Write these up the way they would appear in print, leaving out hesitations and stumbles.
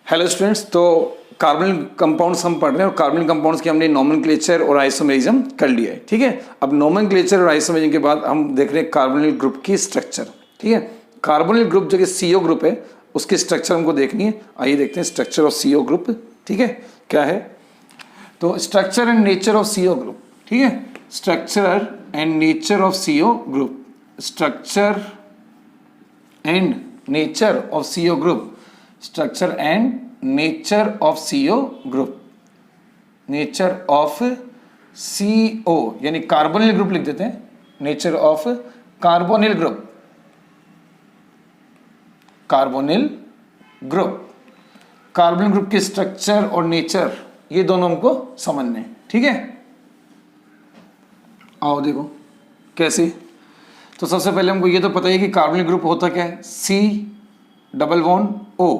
Hello students, तो carbon compounds हम पढ़ रहे हैं और कार्बन कंपाउंड्स की हमने नोमेनक्लेचर और आइसोमेरिज्म कर लिया है। ठीक है, अब नोमेनक्लेचर और आइसोमेरिज्म के बाद हम देख रहे हैं कार्बोनिल ग्रुप की स्ट्रक्चर। ठीक है, कार्बोनिल ग्रुप जो कि सीओ ग्रुप है उसकी स्ट्रक्चर हमको देखनी है। आइए देखते हैं स्ट्रक्चर ऑफ सीओ ग्रुप। ठीक है, क्या है तो structure and nature of CO group. ठीक है, structure and nature of CO group, structure and nature of CO group, structure and nature of CO group, nature of CO यानी carbonyl group लिख देते हैं, nature of carbonyl group, carbonyl group, carbonyl group की structure और nature ये दोनों हमको समझने हैं। ठीक है, आओ देखो कैसे। तो सबसे पहले हमको ये तो पता है कि कार्बोनिल ग्रुप होता क्या है, C डबल बॉन्ड O।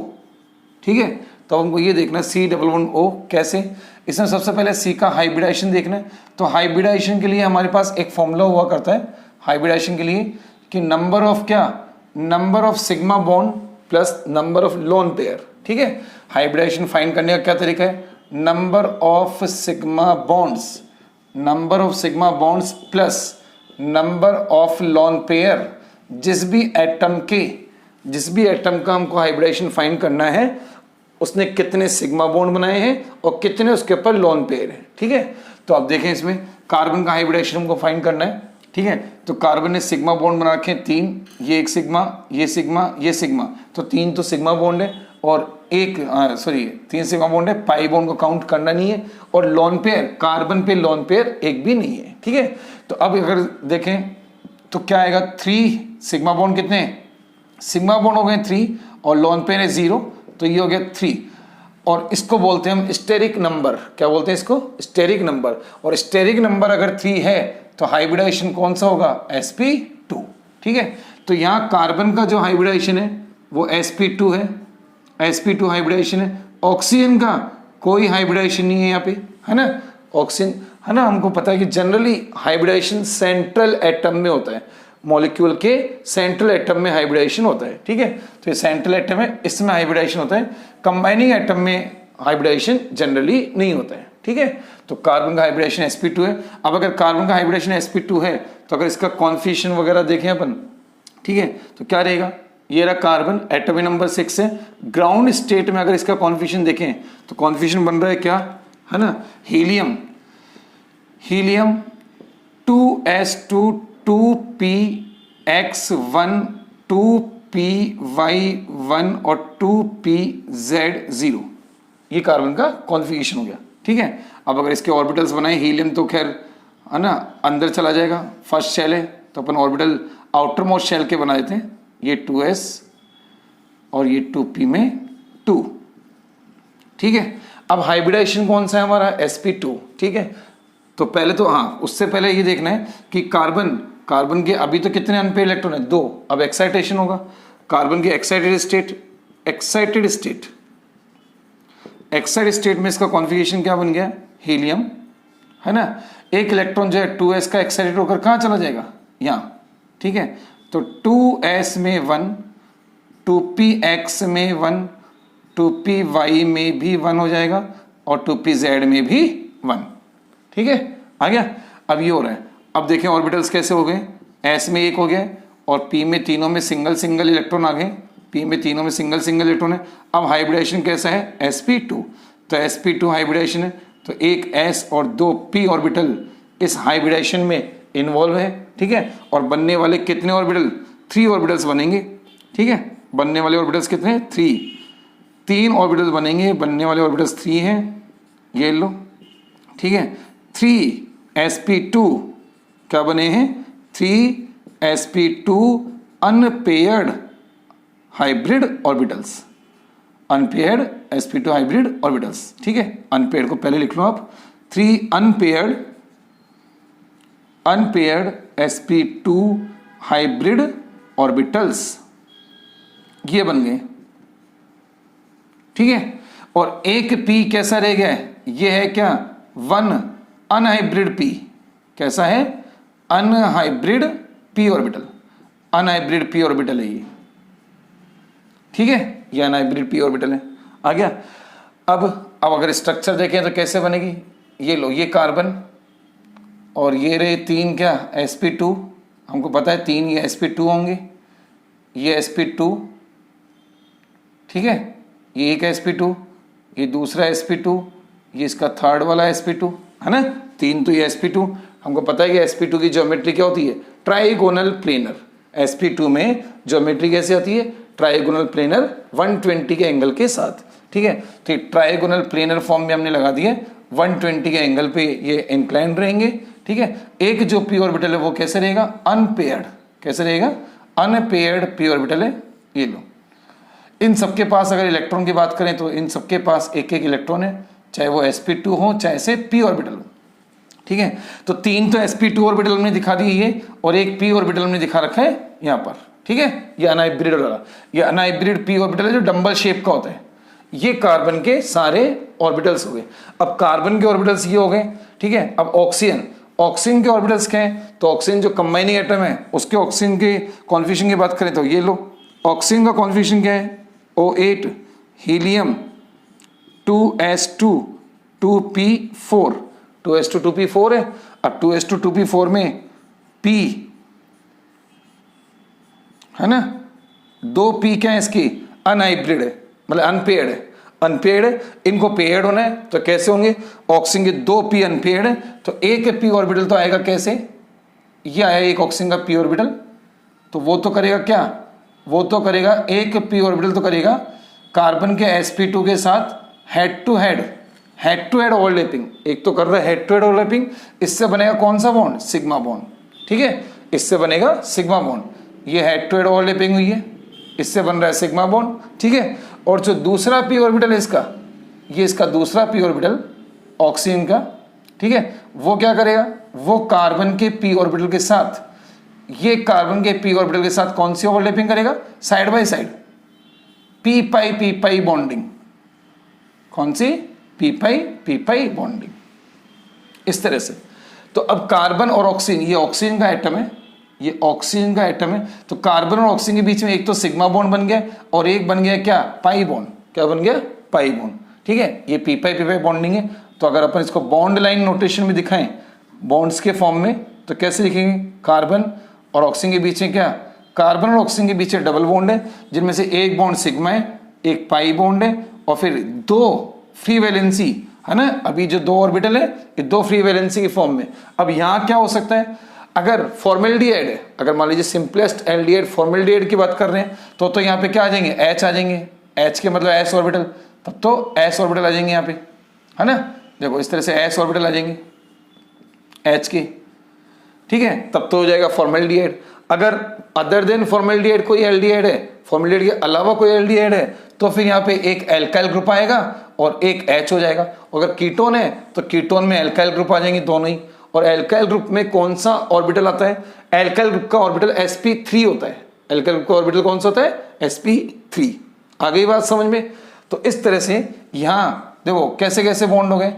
ठीक है, तो हमको ये देखना है C डबल बॉन्ड O कैसे। इसमें सबसे पहले C का हाइब्रिडाइजेशन देखना है। तो हाइब्रिडाइजेशन के लिए हमारे पास एक फॉर्मूला हुआ करता है हाइब्रिडाइजेशन के लिए कि नंबर ऑफ क्या, number of sigma bond plus number of lone pair. ठीक है, हाइब्रिडाइजेशन फाइंड करने का क्या तरीका है, number of sigma bonds, number of sigma bonds plus number of lone pair. जिस भी एटम का हमको हाइब्रिडाइजेशन फाइंड करना है उसने कितने सिग्मा बॉन्ड बनाए हैं और कितने उसके ऊपर लोन पेयर है। ठीक है, तो आप देखें इसमें कार्बन का हाइब्रिडाइजेशन हमको फाइंड करना है। ठीक है, तो कार्बन ने सिग्मा बॉन्ड बना रखे हैं 3, ये एक सिग्मा, ये सिग्मा, ये सिग्मा, तो 3 तो सिग्मा बॉन्ड है और एक 3 सिग्मा बॉन्ड है, पाई बॉन्ड को काउंट करना नहीं है और लोन पेयर, कार्बन पे लोन पेयर एक भी नहीं है। ठीक है, तो अब अगर देखें तो क्या आएगा, 3 सिग्मा बॉन्ड कितने हैं, सिग्मा बॉन्ड हो गए 3 और लोन पेयर है 0, तो ये हो गया 3 और इसको बोलते हैं हम स्टेरिक नंबर। क्या बोलते हैं इसको, स्टेरिक नंबर। और स्टेरिक नंबर अगर 3 है तो हाइब्रिडाइजेशन कौन सा होगा, sp2। ठीक है, तो यहाँ कार्बन का जो हाइब्रिडाइजेशन है वो sp2 है, sp2 हाइब्रिडाइजेशन है। ऑक्सीजन का कोई हाइब्रिडाइजेशन नहीं है यहाँ पे, है ना, ऑक्सीजन है ना। हमको पता है कि जनरली हाइब्रिडाइजेशन सेंट्रल एटम में होता है, मॉलिक्यूल के सेंट्रल एटम में हाइब्रिडाइजेशन होता है। ठीक है, तो ये सेंट्रल एटम है, इसमें हाइब्रिडाइजेशन होता है, कंबाइनिंग एटम में हाइब्रिडाइजेशन जनरली नहीं होता है। ठीक है, तो कार्बन का हाइब्रिडेशन sp2 है। अब अगर कार्बन का हाइब्रिडेशन sp2 है तो अगर इसका कॉन्फिगरेशन वगैरह देखें अपन, ठीक है, तो क्या रहेगा, ये रहा कार्बन, एटॉमिक नंबर 6 है। ग्राउंड स्टेट में अगर इसका कॉन्फिगरेशन देखें तो कॉन्फिगरेशन बन रहा है क्या, है ना, helium, helium 2s2 2px1 2py1 और 2pz0, ये कार्बन का कॉन्फिगरेशन हो गया। ठीक है, अब अगर इसके ऑर्बिटल्स बनाए, हीलियम तो खैर है ना अंदर चला जाएगा, फर्स्ट शेल है तो अपन ऑर्बिटल आउटर मोस्ट शेल के बना देते हैं, ये 2s और ये 2p में 2। ठीक है, अब हाइब्रिडाइजेशन कौन सा है हमारा, sp2। ठीक है, तो पहले तो हाँ, उससे पहले ये देखना है कि कार्बन के अभी तो कितने अनपेयर्ड इलेक्ट्रॉन है, 2। अब एक्साइटेशन होगा, कार्बन की एक्साइटेड स्टेट में इसका कॉन्फिगरेशन क्या बन गया, हीलियम, है ना। एक इलेक्ट्रॉन जो है 2s का एक्साइटेड होकर कहाँ चला जाएगा, यहाँ। ठीक है, तो 2s में 1, 2px में 1, 2py में भी 1 हो जाएगा और 2pz में भी 1। ठीक है, आ गया। अब ये हो रहा है, अब देखें ऑर्बिटल्स कैसे हो गए, s में 1 हो गया और p में तीनों में सिंगल सिंगल इलेक्ट्रॉन आ गए, p में तीनों में सिंगल सिंगल इलेक्ट्रॉन है। अब हाइब्रिडाइजेशन कैसा है, sp2, तो sp2 हाइब्रिडाइजेशन है, तो एक s और 2 p ऑर्बिटल इस हाइब्रिडाइजेशन में इन्वॉल्व है। ठीक है, और बनने वाले कितने ऑर्बिटल, 3 ऑर्बिटल्स बनेंगे। ठीक है, बनने वाले ऑर्बिटल्स कितने, 3 ऑर्बिटल्स बनेंगे, बनने वाले ऑर्बिटल्स 3 हैं, ये लो। ठीक है, 3sp2 क्या बने हैं, 3sp2 unpaired hybrid orbitals, unpaired sp2 hybrid orbitals. ठीक है, अनपेयर्ड को पहले लिख लो आप, 3 अनपेयर्ड sp2 हाइब्रिड ऑर्बिटल्स, ये बन गए। ठीक है, और एक p कैसा रह गया है, ये है क्या, 1 अनहाइब्रिड p, कैसा है, unhybrid p orbital, unhybrid p orbital है ये। ठीक है, ये अनहाइब्रिड p ऑर्बिटल है। आ गया। अब अगर स्ट्रक्चर देखें तो कैसे बनेगी, ये लो, ये कार्बन और ये रहे 3 क्या sp2, हमको पता है 3 ये sp2 होंगे, ये sp2, ठीक है, ये एक sp2, ये दूसरा sp2, ये इसका थर्ड वाला sp2, है ना, 3 तो ये sp2, हमको पता है कि sp2 की ज्योमेट्री क्या होती है, ट्राइगोनल प्लेनर। sp2 में ज्योमेट्री कैसे होती है, ट्राइगोनल प्लेनर 120 के एंगल के साथ, ठीक है। तो ट्राइगोनल प्लेनर फॉर्म में हमने लगा दिया, 120 के एंगल पे ये इंक्लाइंड रहेंगे, ठीक है। एक जो p ऑर्बिटल है वो कैसे रहेगा, अनपेयर्ड, कैसे रहेगा, अनपेयर्ड p ऑर्बिटल है, ये लो। इन सबके पास अगर इलेक्ट्रॉन की बात करें तो इन सबके पास एक एक इलेक्ट्रॉन है, चाहे वो sp2 हो चाहे से p ऑर्बिटल हो, ठीक है। तो 3 तो sp2 ऑर्बिटल हमने दिखा दिए ये, और एक p ऑर्बिटल हमने दिखा रखा है यहाँ पर, ठीक है। ये अनहाइब्रिड वाला, ये अनहाइब्रिड p ऑर्बिटल है जो डंबल शेप का होता है। ये कार्बन के सारे ऑर्बिटल्स हो गए। अब कार्बन के ऑर्बिटल्स ये हो गए, ठीक है। अब ऑक्सीजन, ऑक्सीजन के ऑर्बिटल्स क्या है, तो ऑक्सीजन जो कंबाइनिंग एटम है उसके ऑक्सीजन के कॉन्फिगरेशन की बात करें तो ये लो, ऑक्सीजन का कॉन्फिगरेशन क्या है, O8 helium 2s2 2p4, 2s2 2p4 है। अब 2s2 2p4 में p है ना, 2p क्या है इसकी, अनहाइब्रिड है, मतलब अनपेयर्ड है, अनपेयर्ड है, इनको पेयर्ड होना है तो कैसे होंगे, ऑक्सीजन के 2p अनपेयर्ड है तो एक p ऑर्बिटल तो आएगा कैसे, ये आया एक ऑक्सीजन का p ऑर्बिटल, तो वो तो करेगा क्या, वो तो करेगा एक p ऑर्बिटल तो करेगा कार्बन के sp2 के साथ हेड टू हेड ओवरलैपिंग, एक तो कर रहा है हेड टू हेड ओवरलैपिंग, इससे बनेगा कौन सा बॉन्ड, सिग्मा बॉन्ड, ठीक है, इससे बनेगा सिग्मा बॉन्ड, ये हेड टू हेड ओवरलैपिंग हुई है, इससे बन रहा है सिग्मा बॉन्ड, ठीक है। और जो दूसरा p ऑर्बिटल है इसका, ये इसका दूसरा p ऑर्बिटल ऑक्सीजन का, ठीक है, वो क्या करेगा, वो कार्बन के p ऑर्बिटल के साथ, ये कार्बन के p ऑर्बिटल के साथ कौन सी ओवरलैपिंग करेगा, side by side p pi bonding, कौन सी, p पाई बॉन्डिंग, इस तरह से। तो अब कार्बन और ऑक्सीजन, ये ऑक्सीजन का एटम है, ये ऑक्सीजन का एटम है, तो कार्बन और ऑक्सीजन के बीच में एक तो सिग्मा बॉन्ड बन गया और एक बन गया क्या, पाई बॉन्ड, क्या बन गया, पाई बॉन्ड, ठीक है। ये p पाई बॉन्डिंग है। तो अगर अपन इसको बॉन्ड लाइन नोटेशन में दिखाएं बॉन्ड्स के फॉर्म में तो कैसे लिखेंगे, कार्बन और ऑक्सीजन के बीच में क्या, कार्बन और ऑक्सीजन के बीच डबल बॉन्ड है, जिनमें से एक बॉन्ड सिग्मा है, एक पाई बॉन्ड है, और फिर 2 फ्री वैलेंसी है ना, अभी जो 2 ऑर्बिटल है ये 2 फ्री वैलेंसी के फॉर्म में। अब यहाँ क्या हो सकता है, अगर फॉर्मेल्डिहाइड है, अगर मान लीजिए सिंपलेस्ट एल्डिहाइड फॉर्मेल्डिहाइड की बात कर रहे हैं तो यहाँ पे क्या आ जाएंगे, H आ जाएंगे, H के मतलब S ऑर्बिटल, तब तो S ऑर्बिटल आ जाएंगे यहाँ पे, है ना, देखो इस तरह से S ऑर्बिटल आ जाएंगे H के, ठीक है, तब तो हो जाएगा फॉर्मेल्डिहाइड। अगर अदर देन फॉर्मेल्डिहाइड कोई एल्डिहाइड है, फॉर्मेल्डिहाइड के अलावा कोई एल्डिहाइड है, तो फिर यहाँ पे एक एल्काइल ग्रुप आएगा और एक H हो जाएगा। अगर कीटोन है तो कीटोन में एल्काइल ग्रुप आ जाएंगे दोनों ही, और एल्काइल ग्रुप में कौन सा ऑर्बिटल आता है, एल्काइल ग्रुप का ऑर्बिटल sp3 होता है, एल्काइल ग्रुप का ऑर्बिटल कौन सा होता है, sp3। आ गई बात समझ में। तो इस तरह से यहाँ देखो कैसे कैसे बॉन्ड हो गए,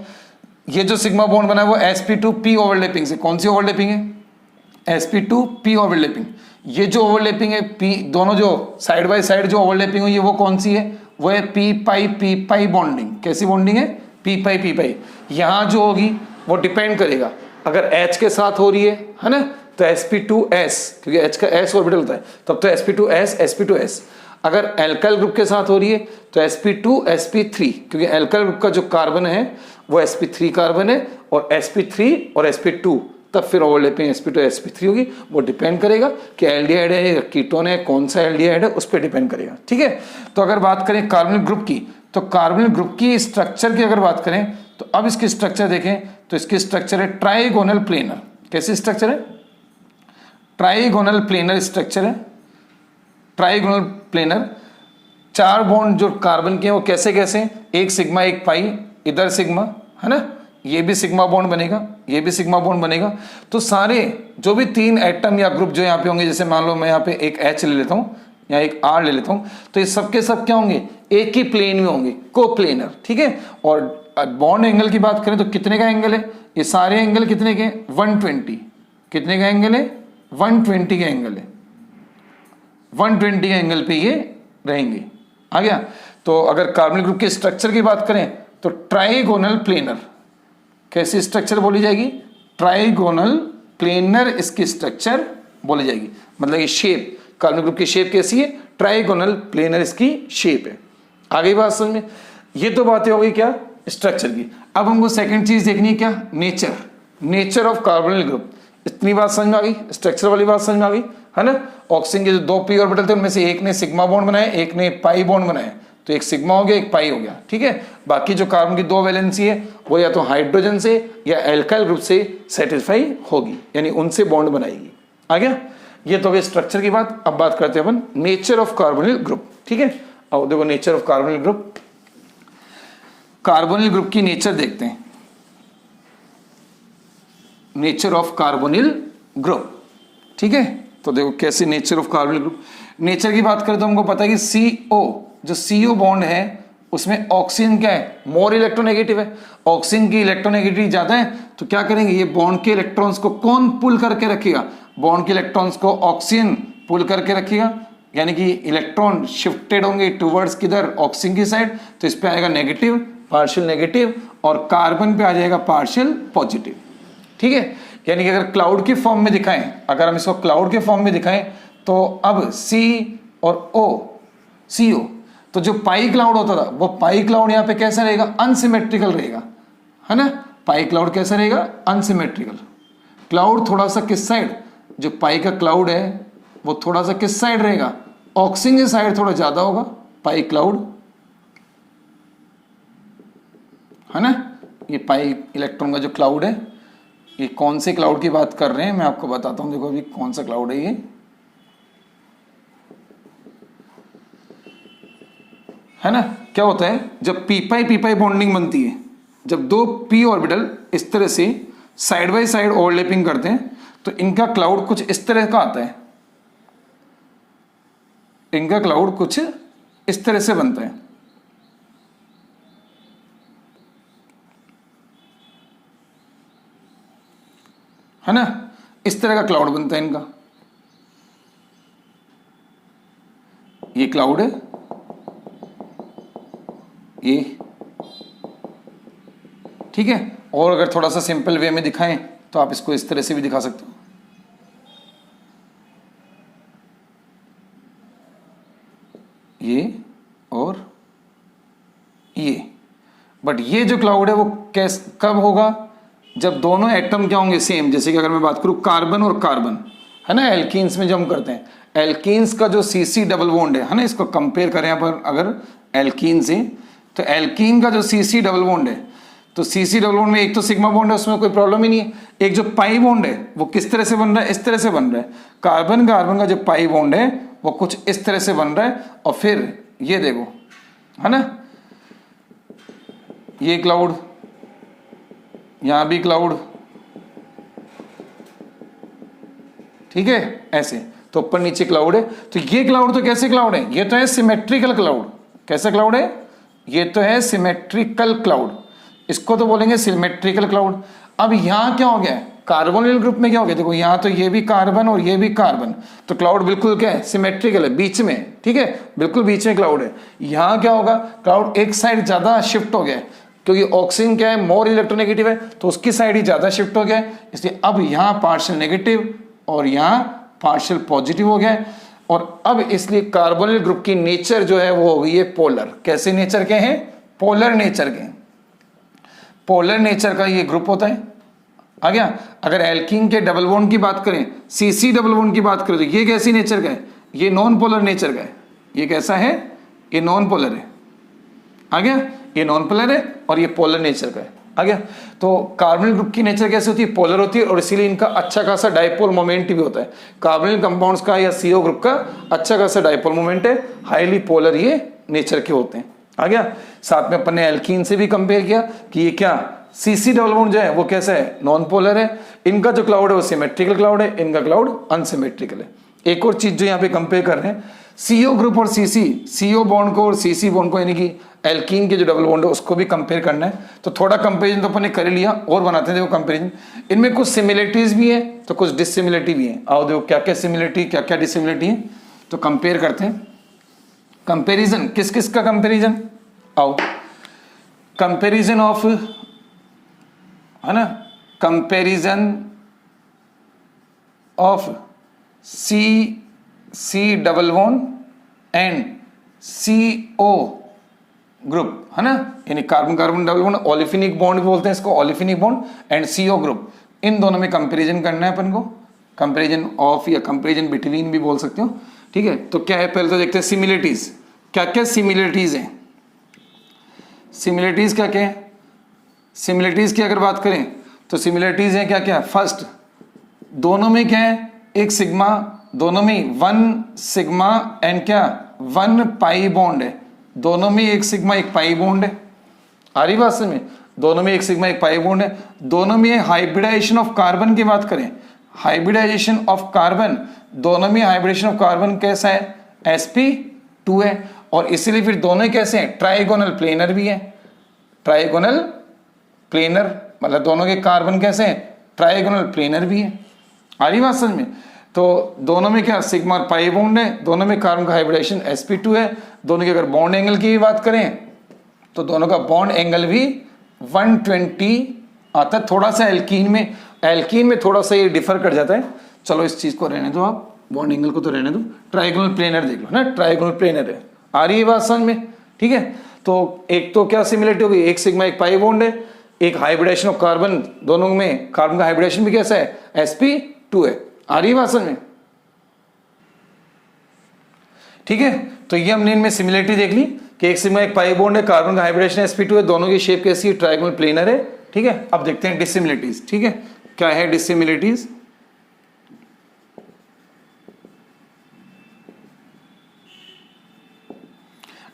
ये जो सिग्मा बॉन्ड बना है वो sp2p ओवरलैपिंग से, कौन सी ओवरलैपिंग है, sp2p ओवरलैपिंग। ये जो ओवरलैपिंग है p, दोनों जो साइड बाय साइड जो ओवरलैपिंग हुई है वो कौन सी है, वो है p पाई बॉन्डिंग। कैसी बॉन्डिंग है, p पाई। यहाँ जो होगी वो डिपेंड करेगा, अगर H के साथ हो रही है ना, तो sp2s, क्योंकि H का s ऑर्बिटल होता है, तब तो sp2s। अगर एल्काइल ग्रुप के साथ हो रही है तो sp2sp3, क्योंकि एल्काइल ग्रुप का जो कार्बन है वो sp3 कार्बन है, और sp3 और sp2, तब फिर ओवरलैपिंग sp2sp3 होगी। वो डिपेंड करेगा कि एल्डिहाइड है या कीटोन है, कौन सा एल्डिहाइड है उस पर डिपेंड करेगा, ठीक है। तो अगर बात करें कार्बोनिल ग्रुप की, तो कार्बोनिल ग्रुप की स्ट्रक्चर की अगर बात करें तो अब इसकी स्ट्रक्चर देखें तो इसकी स्ट्रक्चर है ट्राइगोनल प्लेनर। कैसी स्ट्रक्चर है, ट्राइगोनल प्लेनर स्ट्रक्चर है, ट्राइगोनल प्लेनर। 4 बॉन्ड जो कार्बन के हैं वो कैसे कैसे, एक सिग्मा एक पाई, इधर सिग्मा है ना, ये भी सिग्मा बॉन्ड बनेगा, ये भी सिग्मा बॉन्ड बनेगा। तो सारे जो भी 3 एटम या ग्रुप जो यहाँ पे होंगे, जैसे मान लो मैं यहाँ पे एक H ले लेता हूँ या एक R ले लेता हूँ, तो ये सबके सब क्या होंगे, एक ही प्लेन में होंगे, कोप्लेनर, ठीक है। और बॉन्ड एंगल की बात करें तो कितने का एंगल है, ये सारे एंगल कितने के, 120। कितने का एंगल है, 120 का एंगल है, 120 के एंगल पे ये रहेंगे। आ गया। तो अगर कार्बोनिल ग्रुप के स्ट्रक्चर की बात करें तो ट्राइगोनल प्लेनर, कैसी स्ट्रक्चर बोली जाएगी? ट्राइगोनल प्लेनर इसकी स्ट्रक्चर बोली जाएगी। मतलब ये शेप, कार्बोनिल ग्रुप की शेप कैसी है? ट्राइगोनल प्लेनर इसकी शेप है। आगे बात समझ में? ये तो बातें हो गई क्या? स्ट्रक्चर की। अब हमको सेकंड चीज देखनी है क्या? Nature, nature of carbonyl group. इतनी बात समझ में आ गई, स्ट्रक्चर वाली बात समझ में आ गई, है ना। ऑक्सीजन के जो 2 पी ऑर्बिटल थे उनमें से एक ने सिग्मा बॉन्ड बनाए, एक ने पाई बॉन्ड बनाए, तो एक सिग्मा हो गया, एक पाई हो गया, ठीक है। बाकी जो कार्बन की 2 वैलेंसी है वो या तो हाइड्रोजन से या एल्काइल ग्रुप से सेटिस्फाई होगी, यानी उनसे बॉन्ड बनाएगी। आ गया? ये तो गई स्ट्रक्चर की बात। अब बात करते हैं अपन नेचर ऑफ कार्बोनिल ग्रुप, ठीक है। अब देखो nature of carbonyl group, carbonyl group की नेचर देखते हैं। नेचर ऑफ कार्बोनिल ग्रुप, ठीक है। तो देखो कैसे nature of carbonyl group. Nature की बात करें तो हमको पता है कि CO, जो CO बॉन्ड है उसमें ऑक्सीजन क्या है? मोर इलेक्ट्रोनेगेटिव है। ऑक्सीजन की इलेक्ट्रोनेगेटिविटी ज्यादा है, तो क्या करेंगे? ये बॉन्ड के इलेक्ट्रॉन्स को कौन पुल करके रखेगा? बॉन्ड के इलेक्ट्रॉन्स को ऑक्सीजन पुल करके रखेगा, यानी कि इलेक्ट्रॉन शिफ्टेड होंगे टुवर्ड्स किधर? ऑक्सीजन की साइड। तो इस पे आएगा नेगेटिव, पार्शियल नेगेटिव, और कार्बन पे आ जाएगा पार्शियल पॉजिटिव, ठीक है। यानी कि अगर क्लाउड की फॉर्म में दिखाएं, अगर हम इसको क्लाउड के फॉर्म में दिखाएं तो अब C और O, CO, तो जो पाई क्लाउड होता था वो पाई क्लाउड यहाँ पे कैसा रहेगा? अनसिमेट्रिकल रहेगा, है ना। पाई क्लाउड कैसा रहेगा? अनसिमेट्रिकल। क्लाउड थोड़ा सा किस साइड? जो पाई का क्लाउड है वो थोड़ा सा किस साइड रहेगा? ऑक्सीजन की साइड थोड़ा ज्यादा होगा पाई क्लाउड, है ना। ये पाई इलेक्ट्रॉन का जो क्लाउड है, ये कौन से क्लाउड की बात कर रहे हैं मैं आपको बताता हूं। देखो अभी कौन सा क्लाउड है ये, है ना। क्या होता है जब पी पाई बॉन्डिंग बनती है, जब 2 p ऑर्बिटल इस तरह से साइड बाय साइड ओवरलैपिंग करते हैं तो इनका क्लाउड कुछ इस तरह का आता है। इनका क्लाउड कुछ इस तरह से बनता है ना। इस तरह का क्लाउड बनता है इनका। ये क्लाउड है, ये, ठीक है। और अगर थोड़ा सा सिंपल वे में दिखाएं तो आप इसको इस तरह से भी दिखा सकते हो। ये और ये। बट ये जो क्लाउड है वो कब होगा? जब दोनों एटम क्या होंगे? सेम। जैसे कि अगर मैं बात करूं कार्बन और कार्बन, है ना, एल्कीन्स में जो हम करते हैं, एल्कीन्स का जो CC डबल बॉन्ड है ना, इसको कंपेयर करें यहाँ पर अगर एल्कीन से, तो एल्कीन का जो CC डबल बॉन्ड है, तो CC डबल बॉन्ड में एक तो सिग्मा बॉन्ड है, उसमें कोई प्रॉब्लम ही नहीं है। एक जो पाई बॉन्ड है वो किस तरह से बन रहा है? इस तरह से बन रहा है। कार्बन कार्बन का जो पाई बॉन्ड है वो कुछ इस तरह से बन रहा है। और फिर ये देखो, है ना, ये क्लाउड, यहां भी क्लाउड, ठीक है, ऐसे। तो ऊपर नीचे क्लाउड है। तो ये क्लाउड तो कैसे क्लाउड है? ये तो है सिमेट्रिकल क्लाउड। कैसा क्लाउड है? ये तो है सिमेट्रिकल क्लाउड। इसको तो बोलेंगे सिमेट्रिकल क्लाउड। अब यहां क्या हो गया है? कार्बोनिल ग्रुप में क्या हो गया? देखो यहां तो ये भी कार्बन और ये भी कार्बन, तो क्लाउड बिल्कुल क्या है? सिमेट्रिकल है, बीच में, ठीक है, बिल्कुल बीच में क्लाउड है। यहां क्या होगा? क्लाउड एक साइड ज्यादा शिफ्ट हो गया, क्योंकि ऑक्सीजन क्या है? मोर इलेक्ट्रोनेगेटिव है, तो उसकी साइड ही ज्यादा शिफ्ट हो गया, इसलिए अब यहां पार्शियल नेगेटिव और यहां पार्शियल पॉजिटिव हो गया। और अब इसलिए कार्बोनिल ग्रुप की नेचर जो है वो हो गई है पोलर। कैसे नेचर के हैं? पोलर नेचर के। पोलर नेचर का ये ग्रुप होता है। आ गया? अगर एल्कीन के डबल बॉन्ड की बात करें, CC डबल बॉन्ड की बात करें, तो ये कैसी नेचर का है? ये नॉन पोलर नेचर का है। ये कैसा है? ये नॉन पोलर है। आ गया? ये नॉन पोलर है और ये पोलर नेचर का है। आ गया? तो कार्बोनिल ग्रुप की नेचर कैसे होती है? पोलर होती है, और इसीलिए इनका अच्छा खासा डाइपोल मोमेंट भी होता है। कार्बोनिल कंपाउंड्स का या CO ग्रुप का अच्छा खासा डाइपोल मोमेंट है, हाईली पोलर ये नेचर के होते हैं। आ गया? साथ में अपन ने एल्कीन से भी कंपेयर किया कि ये क्या CC डबल बॉन्ड जो है वो कैसा है? नॉन पोलर है। इनका जो क्लाउड है वो सिमेट्रिकल क्लाउड है, इनका क्लाउड अनसिमेट्रिकल है। एक और चीज जो यहाँ पे कंपेयर कर रहे हैं, CO ग्रुप और CC, CO बॉन्ड को और CC बॉन्ड को, यानी कि एल्कीन के जो डबल बॉन्ड है उसको भी कंपेयर करना है। तो थोड़ा कंपेरिजन तो अपन ने कर लिया, और बनाते हैं देखो कंपेरिजन। इनमें कुछ सिमिलरिटीज भी है तो कुछ डिसिमिलरिटी भी है। आओ देखो क्या क्या सिमिलरिटी क्या क्या डिसिमिलरिटी है, तो कंपेयर करते हैं। कंपैरिजन किस किस का कंपैरिजन, आओ कंपैरिजन ऑफ, है ना, comparison of C double bond and CO group, है ना, यानी carbon carbon double bond, olefinic bond भी बोलते हैं इसको, olefinic bond and CO group, इन दोनों में कंपैरिजन करना है अपन को, कंपैरिजन ऑफ या कंपैरिजन बिटवीन भी बोल सकते हो, ठीक है। तो क्या है, पहले तो देखते हैं सिमिलरिटीज, क्या क्या सिमिलरिटीज हैं, सिमिलरिटीज क्या क्या है, सिमिलरिटीज की अगर बात करें तो सिमिलरिटीज है क्या क्या, फर्स्ट दोनों में क्या है, एक सिग्मा, दोनों में 1 सिग्मा एंड क्या 1 पाई बॉन्ड है, दोनों में एक सिग्मा एक पाई बॉन्ड है, आ रही बात समझ में, दोनों में एक सिग्मा एक पाई बॉन्ड है, दोनों में हाइब्रिडाइजेशन ऑफ कार्बन की बात करें, हाइब्रिडाइजेशन ऑफ कार्बन, दोनों में हाइब्रिडेशन ऑफ कार्बन कैसा है, sp2 है, और इसीलिए फिर दोनों कैसे हैं, ट्राइगोनल प्लेनर भी है, ट्राइगोनल प्लेनर मतलब दोनों के कार्बन कैसे हैं, ट्राइगोनल प्लेनर भी है, आ रही बात समझ में। तो दोनों में क्या सिग्मा और पाई बॉन्ड है, दोनों में कार्बन का हाइब्रिडेशन sp2 है, दोनों की अगर बॉन्ड एंगल की बात करें तो दोनों का बॉन्ड एंगल भी 120 आता है, थोड़ा सा एल्कीन में थोड़ा सा ये डिफर कर जाता है, चलो इस चीज को रहने दो, आप बॉन्ड एंगल को तो रहने दो, ट्राइगोनल प्लेनर देख लो ना, ट्राइगोनल प्लेनर है, आ रही है बात समझ में, ठीक है। तो एक तो क्या सिमिलरिटी होगी, एक सिग्मा एक पाई बॉन्ड है, एक हाइब्रिडेशन ऑफ कार्बन, दोनों में कार्बन का हाइब्रिडेशन भी कैसा है, sp2 है, आ रही है बात समझ में, ठीक है। तो ये हमने इनमें सिमिलरिटी देख ली कि एक सिग्मा एक पाई बॉन्ड है, कार्बन का हाइब्रिडेशन sp2 है, दोनों की शेप कैसी है, ट्राइगोनल प्लेनर है, ठीक है। अब देखते हैं डिसिमिलरिटीज, ठीक है, क्या है dissimilarities,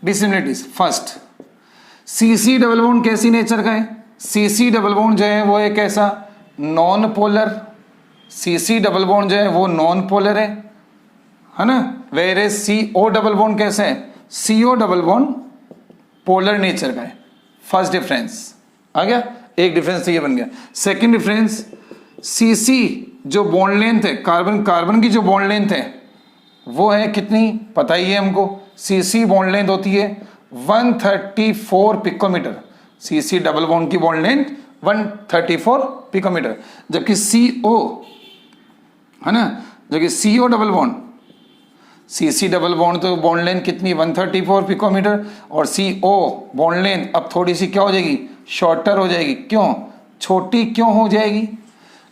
dissimilarities first, CC double bond कैसी नेचर का है, CC डबल बॉन्ड जो है वो एक ऐसा non polar, CC double bond जो है वो नॉन पोलर है ना, where as CO double bond कैसे है, CO double bond polar nature का है, फर्स्ट डिफरेंस आ गया, एक डिफरेंस तो ये बन गया। सेकंड डिफरेंस, CC जो बॉन्ड लेंथ है, कार्बन कार्बन की जो बॉन्ड लेंथ है वो है कितनी, पता ही है हमको, CC बॉन्ड लेंथ होती है 134 पिकोमीटर, CC डबल बॉन्ड की बॉन्ड लेंथ 134 पिकोमीटर, जबकि CO है ना, जबकि CO double bond, CC double bond तो बॉन्ड लेंथ कितनी 134 पिकोमीटर, और CO बॉन्ड लेंथ अब थोड़ी सी क्या हो जाएगी, शॉर्टर हो जाएगी, क्यों छोटी क्यों हो जाएगी,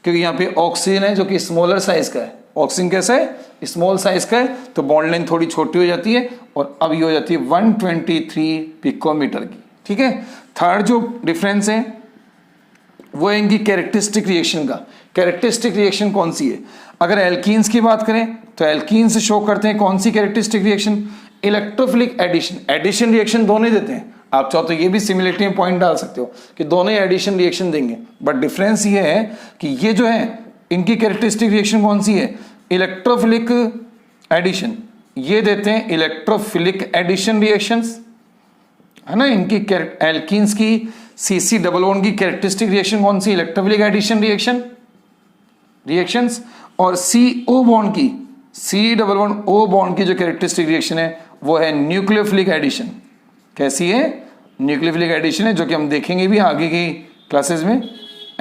क्योंकि यहाँ पे ऑक्सीजन है जो कि स्मॉलर साइज का है, ऑक्सीजन कैसा है, स्मॉल साइज का है, तो बॉन्ड लेंथ थोड़ी छोटी हो जाती है, और अब ये हो जाती है 123 पिकोमीटर की, ठीक है। थर्ड जो डिफरेंस है वो है इनकी कैरेक्टरिस्टिक रिएक्शन का, कैरेक्टरिस्टिक रिएक्शन कौन सी है, अगर एल्कीन्स की बात करें तो एल्कीन्स शो करते हैं कौन सी characteristic reaction, electrophilic addition, addition reaction दोनों ही देते हैं, आप चाहो तो ये भी सिमिलरिटी में पॉइंट डाल सकते हो कि दोनों ही एडिशन रिएक्शन देंगे, बट डिफरेंस ये है कि ये जो है इनकी कैरेक्टरिस्टिक रिएक्शन कौन सी है, इलेक्ट्रोफिलिक एडिशन, ये देते हैं इलेक्ट्रोफिलिक एडिशन रिएक्शंस, है ना, इनकी एल्कीन्स की CC डबल बॉन्ड की कैरेक्टरिस्टिक रिएक्शन कौन सी, इलेक्ट्रोफिलिक एडिशन रिएक्शंस, और CO बॉन्ड की, C double bond O bond की जो कैरेक्टरिस्टिक रिएक्शन है वो है न्यूक्लियोफिलिक एडिशन, कैसी है, न्यूक्लियोफिलिक एडिशन है, जो कि हम देखेंगे भी आगे की क्लासेस में,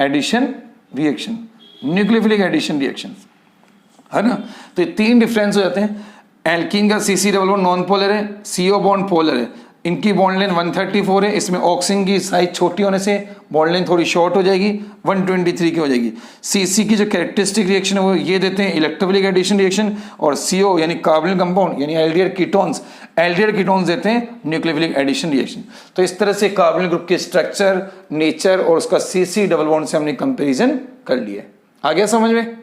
addition reaction, nucleophilic addition reaction, है ना। तो ये तीन डिफरेंस हो जाते हैं, एल्कीन का CC double bond non polar है, CO बॉन्ड पोलर है, इनकी बॉन्ड लेंथ 134 है, इसमें ऑक्सीजन की साइज छोटी होने से बॉन्ड लेंथ थोड़ी शॉर्ट हो जाएगी, 123 की हो जाएगी। CC की जो कैरेक्टरिस्टिक रिएक्शन है वो ये देते हैं इलेक्ट्रोफिलिक एडिशन रिएक्शन, और CO यानी कार्बोनिल कंपाउंड यानी एल्डिहाइड कीटोन्स देते हैं न्यूक्लियोफिलिक एडिशन रिएक्शन। तो इस तरह से कार्बोनिल ग्रुप के स्ट्रक्चर, नेचर और उसका CC डबल बॉन्ड से हमने कंपेरिजन कर लिया। आ गया समझ में?